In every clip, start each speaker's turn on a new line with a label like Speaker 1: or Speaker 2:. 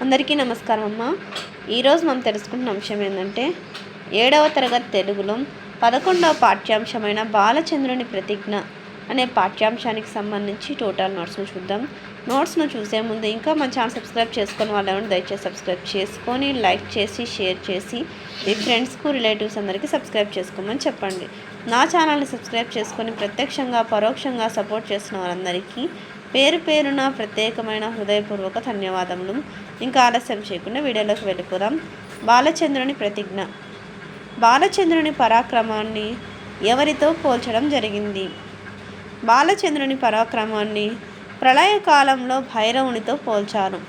Speaker 1: అందరికీ నమస్కారం అమ్మ. ఈరోజు మనం తెలుసుకున్న అంశం ఏంటంటే 7వ తరగతి తెలుగులో 11వ పాఠ్యాంశమైన బాలచంద్రుని ప్రతిజ్ఞ అనే పాఠ్యాంశానికి సంబంధించి టోటల్ నోట్స్ను చూద్దాం. నోట్స్ను చూసే ముందు ఇంకా మన ఛానల్ సబ్స్క్రైబ్ చేసుకొని వాళ్ళని దయచేసి సబ్స్క్రైబ్ చేసుకొని లైక్ చేసి షేర్ చేసి మీ ఫ్రెండ్స్కు రిలేటివ్స్ అందరికీ సబ్స్క్రైబ్ చేసుకోమని చెప్పండి. నా ఛానల్ని సబ్స్క్రైబ్ చేసుకొని ప్రత్యక్షంగా పరోక్షంగా సపోర్ట్ చేసిన వారందరికీ పేరు పేరున ప్రత్యేకమైన హృదయపూర్వక ధన్యవాదములు. ఇంకా ఆలస్యం చేయకుండా వీడియోలోకి వెళ్ళిపోదాం. బాలచంద్రుని ప్రతిజ్ఞ. బాలచంద్రుని పరాక్రమాన్ని ఎవరితో పోల్చడం జరిగింది? బాలచంద్రుని పరాక్రమాన్ని ప్రళయకాలంలో భైరవునితో పోల్చారు.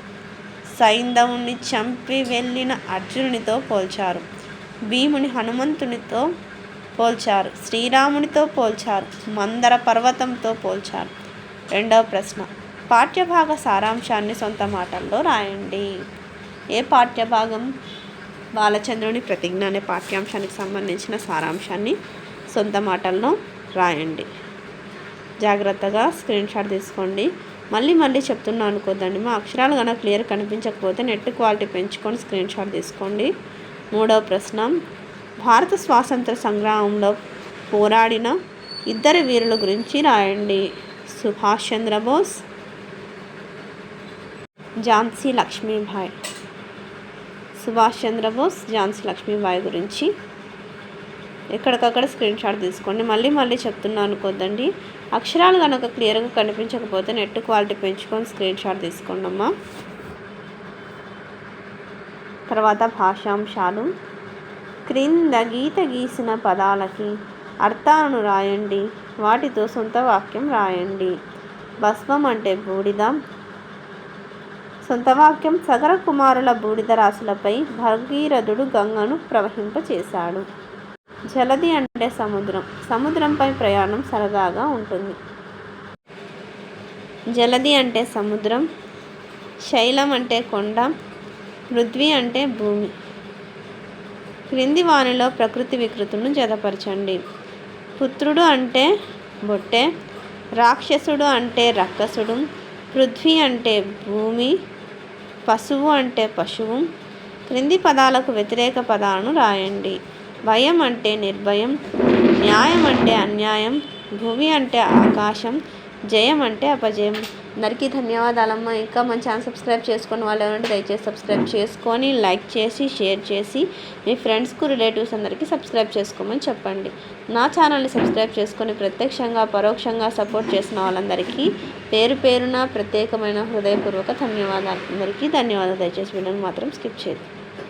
Speaker 1: సైంధవుని చంపి వెళ్ళిన అర్జునునితో పోల్చారు. భీముని హనుమంతునితో పోల్చారు. శ్రీరామునితో పోల్చారు. మందర పర్వతంతో పోల్చారు. రెండవ ప్రశ్న, పాఠ్యభాగ సారాంశాన్ని సొంత మాటల్లో రాయండి. ఏ పాఠ్యభాగం? బాలచంద్రుని ప్రతిజ్ఞ అనే పాఠ్యాంశానికి సంబంధించిన సారాంశాన్ని సొంత మాటల్లో రాయండి. జాగ్రత్తగా స్క్రీన్ షాట్ తీసుకోండి. మళ్ళీ చెప్తున్నా అనుకోద్దండి. మా అక్షరాలు కనుక క్లియర్ కనిపించకపోతే నెట్ క్వాలిటీ పెంచుకొని స్క్రీన్ షాట్ తీసుకోండి. మూడవ ప్రశ్న, భారత స్వాతంత్ర సంగ్రామంలో పోరాడిన ఇద్దరు వీరుల గురించి రాయండి. సుభాష్ చంద్రబోస్, ఝాన్సీ లక్ష్మీబాయి. సుభాష్ చంద్రబోస్, ఝాన్సీ లక్ష్మీబాయి గురించి ఎక్కడికక్కడ స్క్రీన్ షాట్ తీసుకోండి. మళ్ళీ చెప్తున్నా అనుకోద్దండి. అక్షరాలు కనుక క్లియర్గా కనిపించకపోతే నెట్ క్వాలిటీ పెంచుకొని స్క్రీన్ షాట్ తీసుకోండి అమ్మా. తర్వాత భాషాంశాలు. క్రింద గీత గీసిన పదాలకి అర్థాలను రాయండి. వాటితో సొంత వాక్యం రాయండి. భస్మం అంటే బూడిద. సొంత వాక్యం, సగర కుమారుల బూడిద రాశులపై భగీరథుడు గంగను ప్రవహింపచేశాడు. జలధి అంటే సముద్రం. సముద్రంపై ప్రయాణం సరదాగా ఉంటుంది. జలధి అంటే సముద్రం. శైలం అంటే కొండ. పృథ్వీ అంటే భూమి. క్రింది వానిలో ప్రకృతి వికృతులను జతపరచండి. పుత్రుడు అంటే బొట్టె. రాక్షసుడు అంటే రక్కసుడు. పృథ్వీ అంటే భూమి. పశువు అంటే పశువు. క్రింది పదాలకు వ్యతిరేక పదాలను రాయండి. భయం అంటే నిర్భయం. న్యాయం అంటే అన్యాయం. భువి అంటే ఆకాశం. జయం అంటే అపజయం. అందరికీ ధన్యవాదాలమ్మ. ఇంకా మన ఛానల్ సబ్స్క్రైబ్ చేసుకుని వాళ్ళు ఏమంటే దయచేసి సబ్స్క్రైబ్ చేసుకొని లైక్ చేసి షేర్ చేసి మీ ఫ్రెండ్స్కు రిలేటివ్స్ అందరికీ సబ్స్క్రైబ్ చేసుకోమని చెప్పండి. నా ఛానల్ని సబ్స్క్రైబ్ చేసుకొని ప్రత్యక్షంగా పరోక్షంగా సపోర్ట్ చేసిన వాళ్ళందరికీ పేరు పేరున ప్రత్యేకమైన హృదయపూర్వక ధన్యవాదాలు. అందరికీ ధన్యవాదాలు. దయచేసి వీడియోని మాత్రం స్కిప్ చేయదు.